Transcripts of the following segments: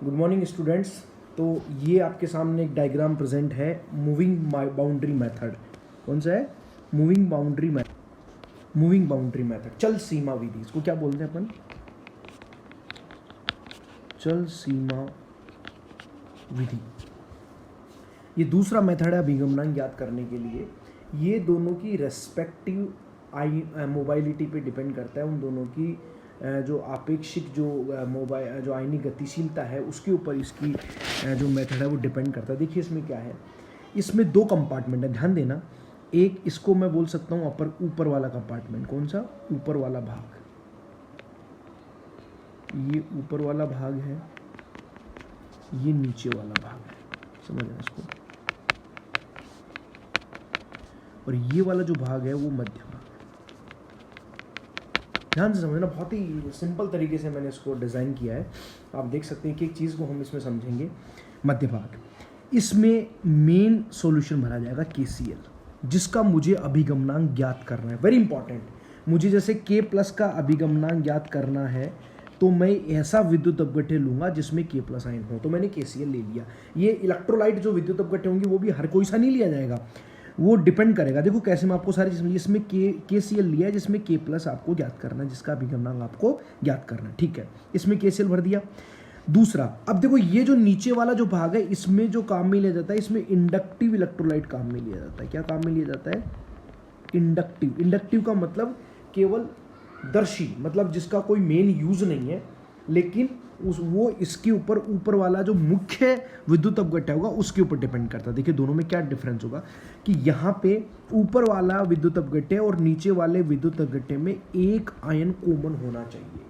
Good morning students. तो ये आपके सामने एक डायग्राम प्रेजेंट है मूविंग बाउंड्री मेथड। कौन सा है? मूविंग बाउंड्री मेथड, चल सीमा विधि। इसको क्या बोलते हैं अपन? चल सीमा विधि। ये दूसरा मेथड है अभिगमनांक ज्ञात करने के लिए। ये दोनों की रेस्पेक्टिव मोबाइलिटी पे डिपेंड करता है। उन दोनों की जो आपेक्षिक जो आयनी गतिशीलता है उसके ऊपर इसकी जो मेथड है वो डिपेंड करता है। देखिए इसमें क्या है, इसमें दो कंपार्टमेंट है, ध्यान देना। एक इसको मैं बोल सकता हूँ ऊपर वाला कंपार्टमेंट। कौन सा? ऊपर वाला भाग। ये ऊपर वाला भाग है, ये नीचे वाला भाग है। समझना इसको। और ये वाला जो भाग है वो मध्य भाग। ध्यान से समझना, बहुत ही सिंपल तरीके से मैंने इसको डिज़ाइन किया है। आप देख सकते हैं कि एक चीज़ को हम इसमें समझेंगे। मध्य भाग, इसमें मेन सॉल्यूशन भरा जाएगा KCl, जिसका मुझे अभिगमनांक ज्ञात करना है। Very important. मुझे जैसे K+ का अभिगमनांक ज्ञात करना है तो मैं ऐसा विद्युत अपघट्य लूंगा जिसमें K+ आयन हो। तो मैंने KCl ले लिया। ये इलेक्ट्रोलाइट जो विद्युत अपघट्य होंगे वो भी हर कोई सा नहीं लिया जाएगा, वो डिपेंड करेगा। देखो कैसे मैं आपको सारी चीज़, इसमें KCl लिया है जिसमें K+ आपको ज्ञात करना है, जिसका अभिगमनांक आपको ज्ञात करना है। ठीक है, इसमें KCl भर दिया। दूसरा, अब देखो ये जो नीचे वाला जो भाग है इसमें जो काम में लिया जाता है, इसमें इंडक्टिव इलेक्ट्रोलाइट काम में लिया जाता है। क्या काम में लिया जाता है? इंडक्टिव। इंडक्टिव का मतलब केवल दर्शी, मतलब जिसका कोई मेन यूज नहीं है, लेकिन वो इसके ऊपर वाला जो मुख्य विद्युत अपघट्य होगा उसके ऊपर डिपेंड करता है। देखिए दोनों में क्या डिफरेंस होगा कि यहाँ पे ऊपर वाला विद्युत अपघट्य और नीचे वाले विद्युत अपघट्य में एक आयन कॉमन होना चाहिए,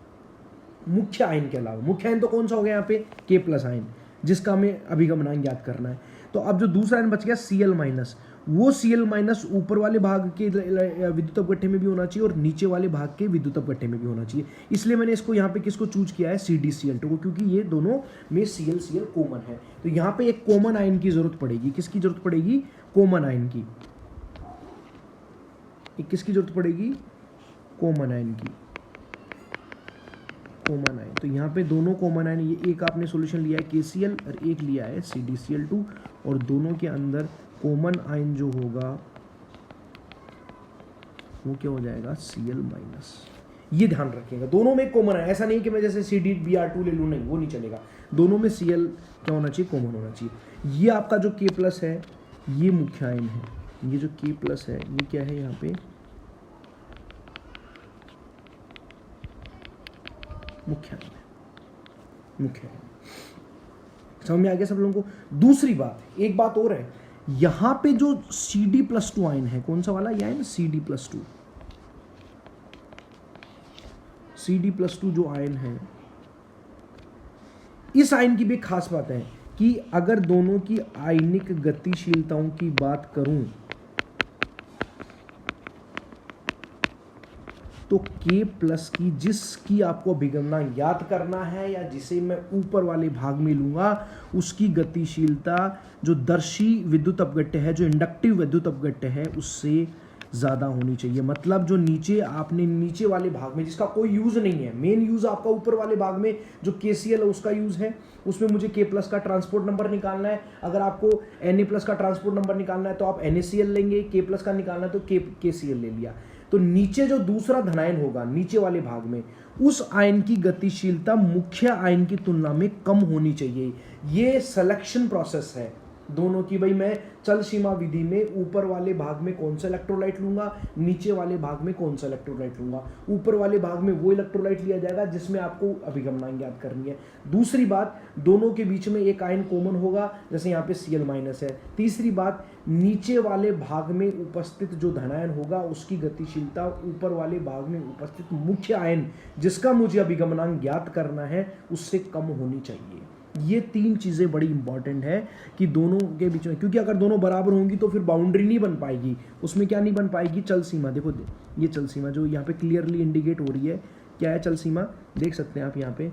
मुख्य आयन के अलावा। मुख्य आयन तो कौन सा हो गया यहाँ पे? K+ आयन, जिसका हमें अभिगमनांक ज्ञात करना है। तो अब जो दूसरा आयन बच गया Cl-, वो Cl- ऊपर वाले भाग के विद्युत अपघट्य में भी होना चाहिए और नीचे वाले भाग के विद्युत अपघट्य में भी होना चाहिए। इसलिए मैंने इसको यहाँ पे किसको चूज किया है? CdCl2 को, क्योंकि ये दोनों में Cl कॉमन है। तो यहाँ पे एक कॉमन आयन की जरूरत पड़ेगी। किसकी जरूरत पड़ेगी? कॉमन आयन की। किसकी जरूरत पड़ेगी? कॉमन आयन की। कॉमन आयन, तो यहाँ पे दोनों कॉमन आयन, ये एक आपने सॉल्यूशन लिया है KCl और एक लिया है CdCl2, और दोनों के अंदर कॉमन आयन जो होगा वो क्या हो जाएगा? Cl-। ये ध्यान रखिएगा, दोनों में कॉमन है। ऐसा नहीं कि मैं जैसे CdBr2 ले लूँ, नहीं, वो नहीं चलेगा। दोनों में Cl क्या होना चाहिए? कॉमन होना चाहिए। ये आपका जो K+ है ये मुख्य आयन है। ये जो K+ है ये क्या है? यहाँ पे मुख्य आयन है। मुख्य आयन समझ में आ गया सब लोगों को? दूसरी बात, एक बात और है, यहां पे जो Cd+2 आयन है, कौन सा वाला? यह आयन Cd+2। Cd+2 जो आयन है, इस आयन की भी एक खास बात है कि अगर दोनों की आयनिक गतिशीलताओं की बात करूं तो K+ की, जिसकी आपको अभिगमनांक याद करना है या जिसे मैं ऊपर वाले भाग में लूंगा, उसकी गतिशीलता जो दर्शी विद्युत अपघट्य है, जो इंडक्टिव विद्युत अपघट्य है, उससे ज़्यादा होनी चाहिए। मतलब जो नीचे वाले भाग में जिसका कोई यूज़ नहीं है, मेन यूज़ आपका ऊपर वाले भाग में जो KCl है उसका यूज़ है, उसमें मुझे K+ का ट्रांसपोर्ट नंबर निकालना है। अगर आपको Na+ का ट्रांसपोर्ट नंबर निकालना है तो आप NaCl लेंगे, K+ का निकालना है तो KCl ले लिया। तो नीचे जो दूसरा धनायन होगा नीचे वाले भाग में, उस आयन की गतिशीलता मुख्य आयन की तुलना में कम होनी चाहिए। ये सिलेक्शन प्रोसेस है दोनों की। भाई मैं चल सीमा विधि में ऊपर वाले भाग में कौन सा इलेक्ट्रोलाइट लूंगा, नीचे वाले भाग में कौन सा इलेक्ट्रोलाइट लूंगा। ऊपर वाले भाग में वो इलेक्ट्रोलाइट लिया जाएगा जिसमें आपको अभिगमनांक ज्ञात करनी है। दूसरी बात, दोनों के बीच में एक आयन कॉमन होगा, जैसे यहाँ पे Cl- है। तीसरी बात, नीचे वाले भाग में उपस्थित जो धनायन होगा उसकी गतिशीलता ऊपर वाले भाग में उपस्थित मुख्य आयन जिसका मुझे अभिगमनांक ज्ञात करना है उससे कम होनी चाहिए। ये तीन चीज़ें बड़ी इंपॉर्टेंट है कि दोनों के बीच में, क्योंकि अगर दोनों बराबर होंगी तो फिर बाउंड्री नहीं बन पाएगी। उसमें क्या नहीं बन पाएगी? चल सीमा। देखो ये चल सीमा जो यहाँ पे क्लियरली इंडिकेट हो रही है, क्या है? चल सीमा। देख सकते हैं आप यहाँ पे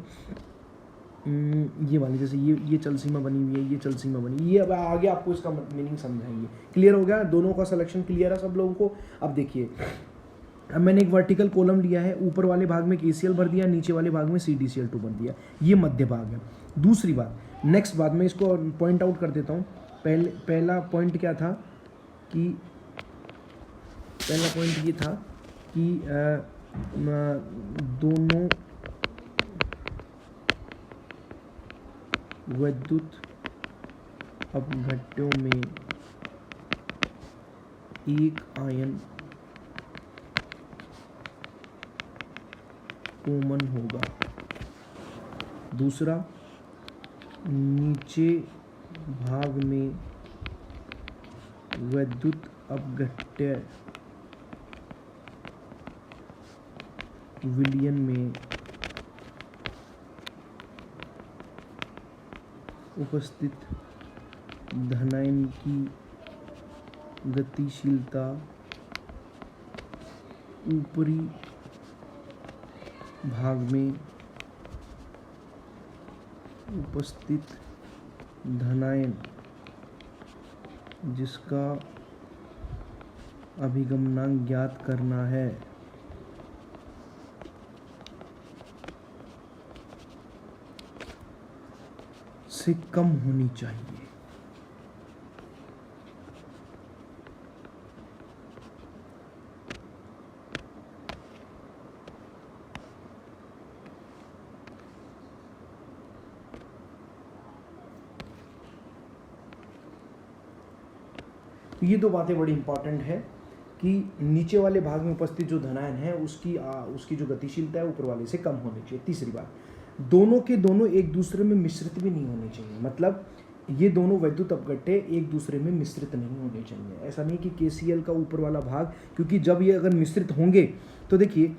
ये वाली, जैसे ये चल सीमा बनी हुई है, ये चल सीमा बनी। ये अब आगे आपको इसका मीनिंग समझाएंगे। क्लियर हो गया? दोनों का सिलेक्शन क्लियर है सब लोगों को? अब देखिए, अब मैंने एक वर्टिकल कॉलम लिया है, ऊपर वाले भाग में KCl भर दिया, नीचे वाले भाग में CdCl2 भर दिया। ये मध्य भाग है। दूसरी बात, नेक्स्ट बात मैं इसको पॉइंट आउट कर देता हूँ। पहला पॉइंट क्या था कि पहला पॉइंट ये था कि दोनों विद्युत अपघट्यों में एक आयन कॉमन होगा। दूसरा, नीचे भाग में विद्युत अपघट्य विलयन में उपस्थित धनायन की गतिशीलता ऊपरी भाग में उपस्थित धनायन जिसका अभिगमनांक ज्ञात करना है से कम होनी चाहिए। ये दो बातें बड़ी इंपॉर्टेंट है कि नीचे वाले भाग में उपस्थित जो धनायन है उसकी जो गतिशीलता है ऊपर वाले से कम होनी चाहिए। तीसरी बात, दोनों के दोनों एक दूसरे में मिश्रित भी नहीं होने चाहिए। मतलब ये दोनों वैद्युत अपघट्य एक दूसरे में मिश्रित नहीं होने चाहिए। ऐसा नहीं कि KCl का ऊपर वाला भाग, क्योंकि जब ये अगर मिश्रित होंगे तो देखिए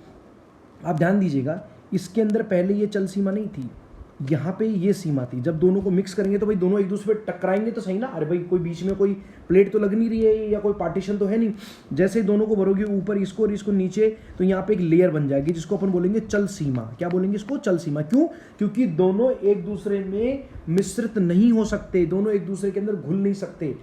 आप ध्यान दीजिएगा, इसके अंदर पहले ये चल सीमा नहीं थी, यहाँ पे ये सीमा थी। जब दोनों को मिक्स करेंगे तो भाई दोनों एक दूसरे पे टकराएंगे तो सही ना। अरे भाई कोई बीच में कोई प्लेट तो लग नहीं रही है या कोई पार्टीशन तो है नहीं। जैसे दोनों को भरोगे ऊपर इसको और इसको नीचे, तो यहाँ पे एक लेयर बन जाएगी जिसको अपन बोलेंगे चल सीमा। क्या बोलेंगे इसको? चल सीमा। क्यों? क्योंकि दोनों एक दूसरे में मिश्रित नहीं हो सकते, दोनों एक दूसरे के अंदर घुल नहीं सकते।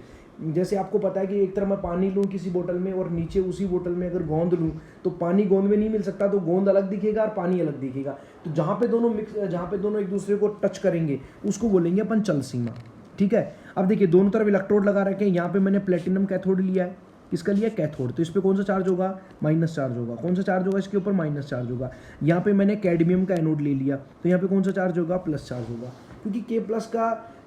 जैसे आपको पता है कि एक तरह मैं पानी लूँ किसी बोतल में और नीचे उसी बोतल में अगर गोंद लूँ तो पानी गोंद में नहीं मिल सकता, तो गोंद अलग दिखेगा और पानी अलग दिखेगा। तो जहाँ पे दोनों एक दूसरे को टच करेंगे उसको बोलेंगे अपन चल सीमा। ठीक है। अब देखिए दोनों तरफ इलेक्ट्रोड लगा रखे हैं। यहाँ पे मैंने प्लेटिनम कैथोड लिया है, किसका लिया? कैथोड। तो इस पर कौन सा चार्ज होगा? माइनस चार्ज होगा। कौन सा चार्ज होगा इसके ऊपर? माइनस चार्ज होगा। यहाँ पे मैंने कैडमियम का एनोड ले लिया, तो यहाँ पे कौन सा चार्ज होगा? प्लस चार्ज होगा। क्योंकि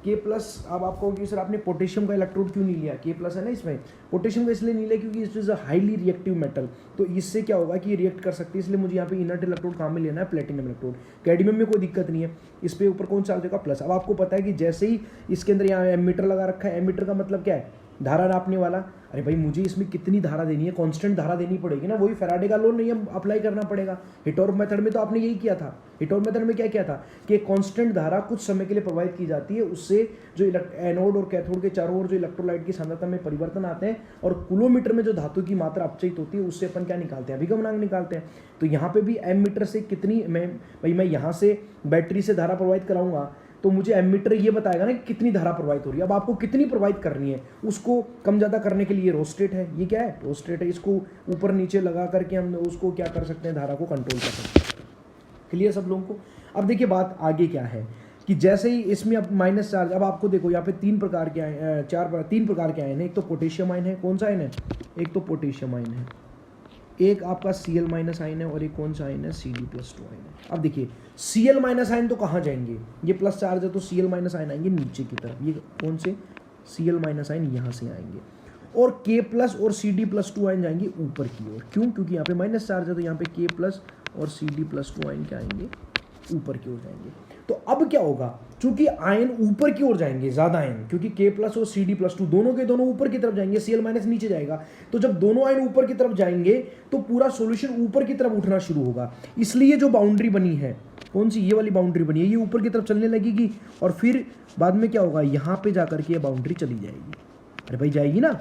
K प्लस, अब आप कहोगे सर आपने पोटेशियम का इलेक्ट्रोड क्यों नहीं लिया? K प्लस है ना इसमें। पोटेशियम का इसलिए नहीं लिया क्योंकि it is a highly reactive metal, तो इससे क्या होगा कि ये रिएक्ट कर सकती है, इसलिए मुझे यहाँ पे इनर्ट इलेक्ट्रोड काम में लेना है, प्लेटिनम इलेक्ट्रोड। कैडमियम में कोई दिक्कत नहीं है, इस पर ऊपर कौन चार्ज होगा? प्लस। अब आपको पता है कि जैसे ही इसके अंदर यहाँ एमीटर लगा रखा है, एमीटर का मतलब क्या है? धारा नापने वाला। अरे भाई मुझे इसमें कितनी धारा देनी है? कांस्टेंट धारा देनी पड़ेगी ना, वही फैराडे का लॉ नियम अप्लाई करना पड़ेगा। हिटोर मेथड में तो आपने यही किया था। हिटोर मेथड में क्या किया था कि कांस्टेंट धारा कुछ समय के लिए प्रवाहित की जाती है, उससे जो एनोड और कैथोड के चारों ओर जो इलेक्ट्रोलाइट की सांद्रता में परिवर्तन आते हैं और कुलोमीटर में जो धातु की मात्रा अपचयित होती है उससे अपन क्या निकालते हैं? अभिगमनांक निकालते हैं। तो यहाँ पे भी एमीटर से कितनी मैं यहाँ से बैटरी से धारा प्रवाहित कराऊंगा तो मुझे एमीटर ये बताएगा ना कि कितनी धारा प्रवाहित हो रही है। अब आपको कितनी प्रवाहित करनी है उसको कम ज़्यादा करने के लिए रोस्टेट है। ये क्या है? रोस्टेट है। इसको ऊपर नीचे लगा करके हम उसको क्या कर सकते हैं? धारा को कंट्रोल कर सकते हैं। क्लियर सब लोगों को? अब देखिए बात आगे क्या है कि जैसे ही इसमें अब माइनस चार्ज, अब आपको देखो यहाँ पे तीन प्रकार के आयन है। एक तो पोटेशियम आयन है। कौन सा आयन है? एक तो पोटेशियम आयन है, एक आपका Cl माइनस आयन है और एक कौन सा आयन है? Cd+2 आयन है। अब देखिए Cl माइनस आयन तो कहाँ जाएंगे? ये प्लस चार्ज है तो Cl माइनस आयन आएंगे नीचे की तरफ। ये कौन से? Cl माइनस आयन यहाँ से आएंगे और K प्लस और Cd+2 आयन जाएंगे ऊपर की ओर। क्यों? क्योंकि यहाँ पे माइनस चार्ज है तो यहाँ पे K प्लस और Cd+2 आयन क्या आएंगे? ऊपर की ओर जाएंगे। तो अब क्या होगा? चूंकि आयन ऊपर की ओर जाएंगे ज्यादा आयन, क्योंकि K प्लस और Cd+2 दोनों के दोनों ऊपर की तरफ जाएंगे, Cl माइनस नीचे जाएगा। तो जब दोनों आयन ऊपर की तरफ जाएंगे तो पूरा सॉल्यूशन ऊपर की तरफ उठना शुरू होगा। इसलिए जो बाउंड्री बनी है, कौन सी? ये वाली बाउंड्री बनी है, ये ऊपर की तरफ चलने लगेगी और फिर बाद में क्या होगा? यहाँ पे जाकर के ये बाउंड्री चली जाएगी। अरे भाई जाएगी ना,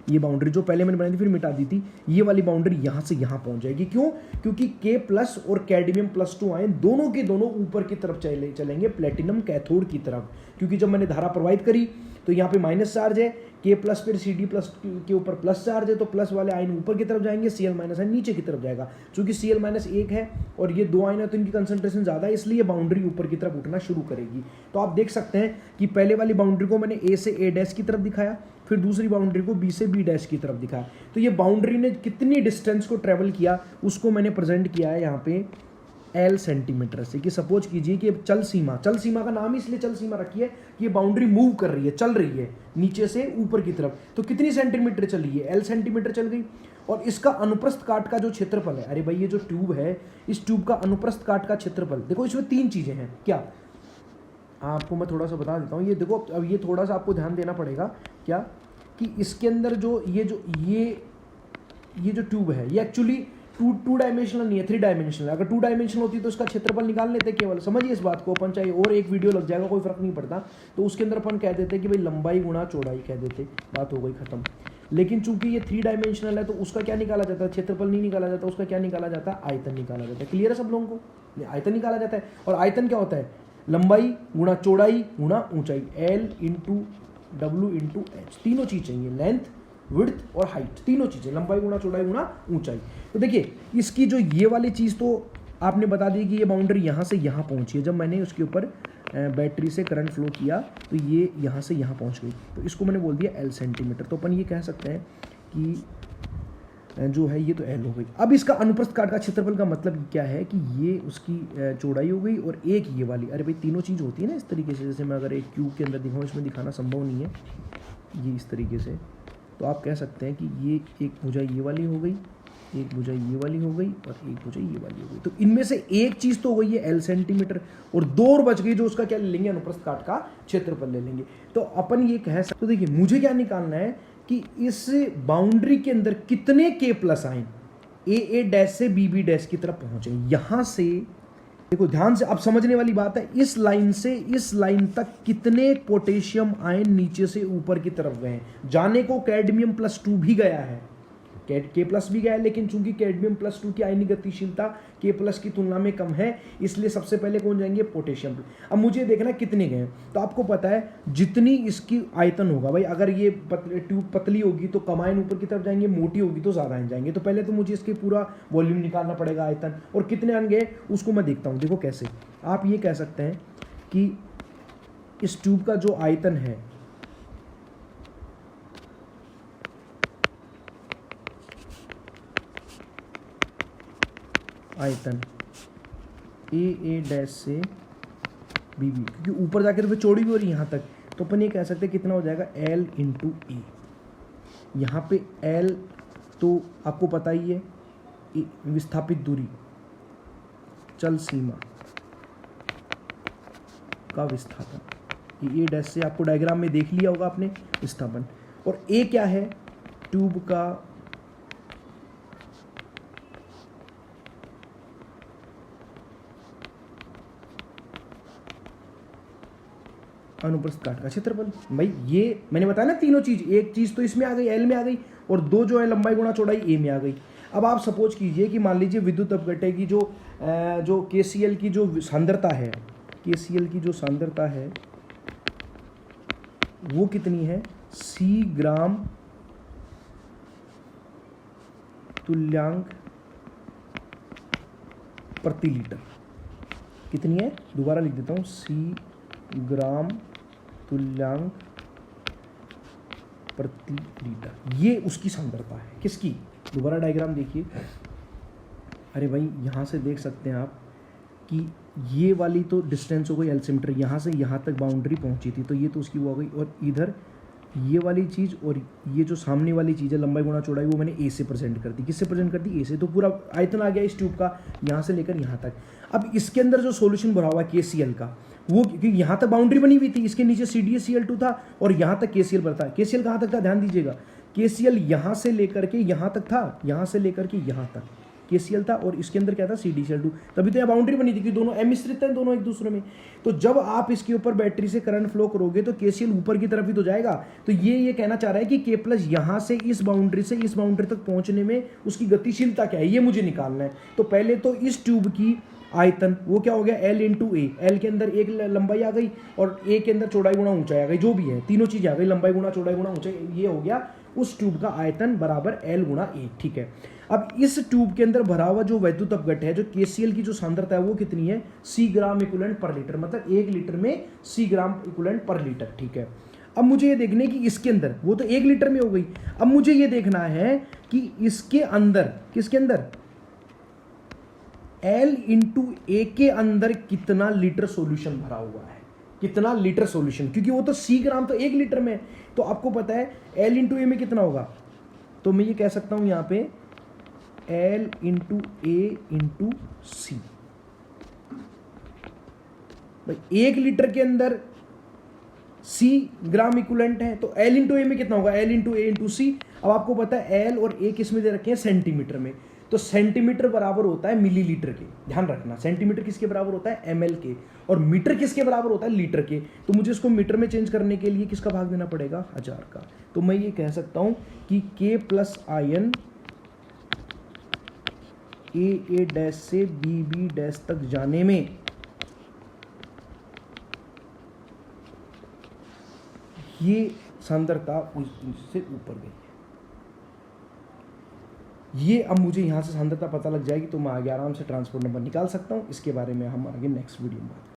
ये बाउंड्री जो पहले मैंने बनाई थी फिर मिटा दी थी, ये वाली बाउंड्री यहाँ से यहाँ पहुँच जाएगी। क्यों? क्योंकि K प्लस और कैडमियम प्लस 2 आयन दोनों के दोनों ऊपर की तरफ चलेंगे प्लेटिनम कैथोड की तरफ, क्योंकि जब मैंने धारा प्रोवाइड करी तो यहाँ पे माइनस चार्ज है, K प्लस फिर CD प्लस के ऊपर प्लस चार्ज है, तो प्लस वाले आयन ऊपर की तरफ जाएंगे, Cl माइनस आयन नीचे की तरफ जाएगा। चूंकि Cl माइनस 1 है और ये 2 आयन है तो इनकी कंसंट्रेशन ज़्यादा है, इसलिए बाउंड्री ऊपर की तरफ उठना शुरू करेगी। तो आप देख सकते हैं कि पहले वाली बाउंड्री को मैंने A से A डैश की तरफ दिखाया, फिर दूसरी बाउंड्री को B से B डैश की तरफ दिखाया। तो ये बाउंड्री ने कितनी डिस्टेंस को ट्रेवल किया उसको मैंने प्रेजेंट किया है यहाँ पे L सेंटीमीटर से, कि सपोज कीजिए कि चल सीमा का नाम ही इसलिए चल सीमा रखी है कि ये बाउंड्री मूव कर रही है, चल रही है नीचे से ऊपर की तरफ। तो कितनी सेंटीमीटर चली है? L सेंटीमीटर चल गई। और इसका अनुप्रस्थ काट का जो क्षेत्रफल है, अरे भाई ये जो ट्यूब है, इस ट्यूब का अनुप्रस्थ काट का क्षेत्रफल देखो, इसमें 3 चीजें हैं। क्या? आपको मैं थोड़ा सा बता देता हूँ। ये देखो, अब ये थोड़ा सा आपको ध्यान देना पड़ेगा। क्या? कि इसके अंदर जो ये जो ट्यूब है ये एक्चुअली टू डायमेंशनल नहीं है, 3 डायमेंशनल। अगर 2 डायमेंशनल होती तो इसका क्षेत्रफल निकाल लेते केवल। समझिए इस बात को अपन, चाहे और एक वीडियो लग जाएगा कोई फर्क नहीं पड़ता। तो उसके अंदर अपन कह देते कि भाई लंबाई गुणा चौड़ाई कह देते, बात हो गई खत्म। लेकिन चूंकि ये 3 डायमेंशनल है तो उसका क्या निकाला जाता है? क्षेत्रफल नहीं निकाला जाता, उसका क्या निकाला जाता है? आयतन निकाला जाता है। क्लियर है सब लोगों को? आयतन निकाला जाता है। और आयतन क्या होता है? लंबाई गुणा चौड़ाई गुणा ऊंचाई, L into W into H। तीनों चीज चाहिए, लेंथ, विड्थ और हाइट, तीनों चीजें, लंबाई गुणा चौड़ाई गुणा ऊंचाई। तो देखिए इसकी जो ये वाली चीज़ तो आपने बता दी कि ये बाउंड्री यहाँ से यहाँ पहुँची है। जब मैंने उसके ऊपर बैटरी से करंट फ्लो किया तो ये यहाँ से यहाँ पहुँच गई, तो इसको मैंने बोल दिया L सेंटीमीटर। तो अपन ये कह सकते हैं कि जो है ये तो L हो गई। अब इसका अनुप्रस्थ काट का क्षेत्रफल का मतलब क्या है कि ये उसकी चौड़ाई हो गई और एक ये वाली। अरे भाई तीनों चीज़ होती है ना इस तरीके से, जैसे मैं अगर एक क्यूब के अंदर दिखाऊँ, इसमें दिखाना संभव नहीं है, ये इस तरीके से। तो आप कह सकते हैं कि ये एक भुजा ये वाली हो गई, एक भुजा ये वाली हो गई और एक भुजा ये वाली हो गई। तो इनमें से एक चीज़ तो हो गई है L सेंटीमीटर और 2 और बच गई, जो उसका क्या ले लेंगे? अनुप्रस्थ काट का क्षेत्रफल ले लेंगे। तो अपन ये कह सकते, तो देखिए मुझे क्या निकालना है कि इस बाउंड्री के अंदर कितने K plus ion A dash से B डैश की तरफ पहुंचे। यहां से देखो ध्यान से, अब समझने वाली बात है, इस लाइन से इस लाइन तक कितने पोटेशियम आयन नीचे से ऊपर की तरफ गए हैं। जाने को कैडमियम प्लस 2 भी गया है, K प्लस भी गया है, लेकिन चूंकि कैडमियम प्लस 2 की आयनिक गतिशीलता K प्लस की तुलना में कम है, इसलिए सबसे पहले कौन जाएंगे? पोटेशियम। अब मुझे देखना कितने गए, तो आपको पता है जितनी इसकी आयतन होगा भाई, अगर ये ट्यूब पतली होगी तो कम आयन ऊपर की तरफ जाएंगे, मोटी होगी तो ज़्यादा आयन जाएंगे। तो पहले तो मुझे इसके पूरा वॉल्यूम निकालना पड़ेगा, आयतन, और कितने आयन गए उसको मैं देखता हूँ। देखो कैसे, आप ये कह सकते हैं कि इस ट्यूब का जो आयतन है, आयतन A डैश से B, क्योंकि ऊपर जाके तो फिर चौड़ी भी हो रही है यहाँ तक, तो अपन ये कह सकते हैं कितना हो जाएगा? L into A। यहाँ पे L तो आपको पता ही है, विस्थापित दूरी, चल सीमा का विस्थापन। A डैश से आपको डायग्राम में देख लिया होगा आपने, विस्थापन। और A क्या है? ट्यूब का अनुप्रस्थ काट का क्षेत्रफल। भाई ये मैंने बताया ना, तीनों चीज, एक चीज तो इसमें आ गई, L में आ गई, और 2 जो है लंबाई गुणा चौड़ाई A में आ गई। अब आप सपोज कीजिए कि मान लीजिए विद्युत अपघट्य की जो KCl की जो सांद्रता है, KCl की जो सांद्रता है वो कितनी है? C ग्राम तुल्यांक प्रति लीटर। कितनी है? दोबारा लिख देता हूँ, C ग्राम तुल्यांक प्रति लीटर, ये उसकी सांद्रता है। किसकी? दोबारा डायग्राम देखिए। अरे भाई यहाँ से देख सकते हैं आप कि ये वाली तो डिस्टेंस हो गई L सेंटीमीटर, यहाँ से यहाँ तक बाउंड्री पहुँची थी, तो ये तो उसकी वो हो गई। और इधर ये वाली चीज़ और ये जो सामने वाली चीज़ है लंबाई गुणा चौड़ाई, वो मैंने A से प्रेजेंट कर दी। किससे प्रेजेंट कर दी? A से। तो पूरा आयतन आ गया इस ट्यूब का, यहाँ से लेकर यहाँ तक। अब इसके अंदर जो सॉल्यूशन भरा हुआ है KCl का, वो क्योंकि यहाँ तक बाउंड्री बनी हुई थी, इसके नीचे CdCl2 था और यहाँ तक KCl भरता है। KCl कहाँ तक था? ध्यान दीजिएगा, KCl यहाँ से लेकर के यहाँ तक था, यहाँ से लेकर के यहाँ तक, KCl था और इसके अंदर क्या था CdCl2। तभी तो यह बाउंड्री बनी थी कि दोनों अमिश्रित हैं दोनों एक दूसरे में। तो जब आप इसके ऊपर बैटरी से करंट फ्लो करोगे तो KCl ऊपर की तरफ ही तो जाएगा। तो ये कहना चाह रहा है कि K प्लस यहाँ से इस बाउंड्री से इस बाउंड्री तक पहुंचने में उसकी गतिशीलता क्या है, ये मुझे निकालना है। तो पहले तो इस ट्यूब की आयतन वो क्या हो गया, L इंटू ए। एल के अंदर एक लंबाई आ गई और ए के अंदर चौड़ाई गुणा ऊंचाई आ गई, जो भी है तीनों चीजें आ गई, लंबाई गुणा चौड़ाई गुणा ऊंचाई, ये हो गया उस ट्यूब का आयतन बराबर L गुणा ए। ठीक है, अब इस ट्यूब के अंदर भरा हुआ जो वैद्युत अपघट्ट है, जो KCl की जो सांद्रता है वो कितनी है, C ग्राम इक्विवेलेंट पर लीटर, मतलब 1 लीटर में C ग्राम इक्विवेलेंट पर लीटर। ठीक है, अब मुझे ये देखना है कि इसके अंदर, वो तो 1 लीटर में हो गई, अब मुझे ये देखना है कि इसके अंदर, किसके अंदर, L इंटू ए के अंदर कितना लीटर सॉल्यूशन भरा हुआ है, कितना लीटर सॉल्यूशन, क्योंकि वो तो C ग्राम तो 1 लीटर में है। तो आपको पता है L इंटू ए में कितना होगा, तो मैं ये कह सकता हूं यहां पे L इंटू ए इंटू सी। भाई 1 लीटर के अंदर C ग्राम इक्विवेलेंट है, तो L इंटू ए में कितना होगा, L इंटू ए इंटू सी। अब आपको पता है L और A किस में दे रखे हैं, सेंटीमीटर में। तो सेंटीमीटर बराबर होता है मिलीलीटर के, ध्यान रखना, सेंटीमीटर किसके बराबर होता है, ml के, और मीटर किसके बराबर होता है, लीटर के। तो मुझे इसको मीटर में चेंज करने के लिए किसका भाग देना पड़ेगा, 1000 का। तो मैं ये कह सकता हूं कि K plus ion AA dash से BB डैश तक जाने में ये सांद्रता उससे ऊपर गई है। ये अब मुझे यहाँ से सांद्रता पता लग जाएगी तो मैं आगे आराम से ट्रांसपोर्ट नंबर निकाल सकता हूँ। इसके बारे में हम आगे नेक्स्ट वीडियो में बात करेंगे।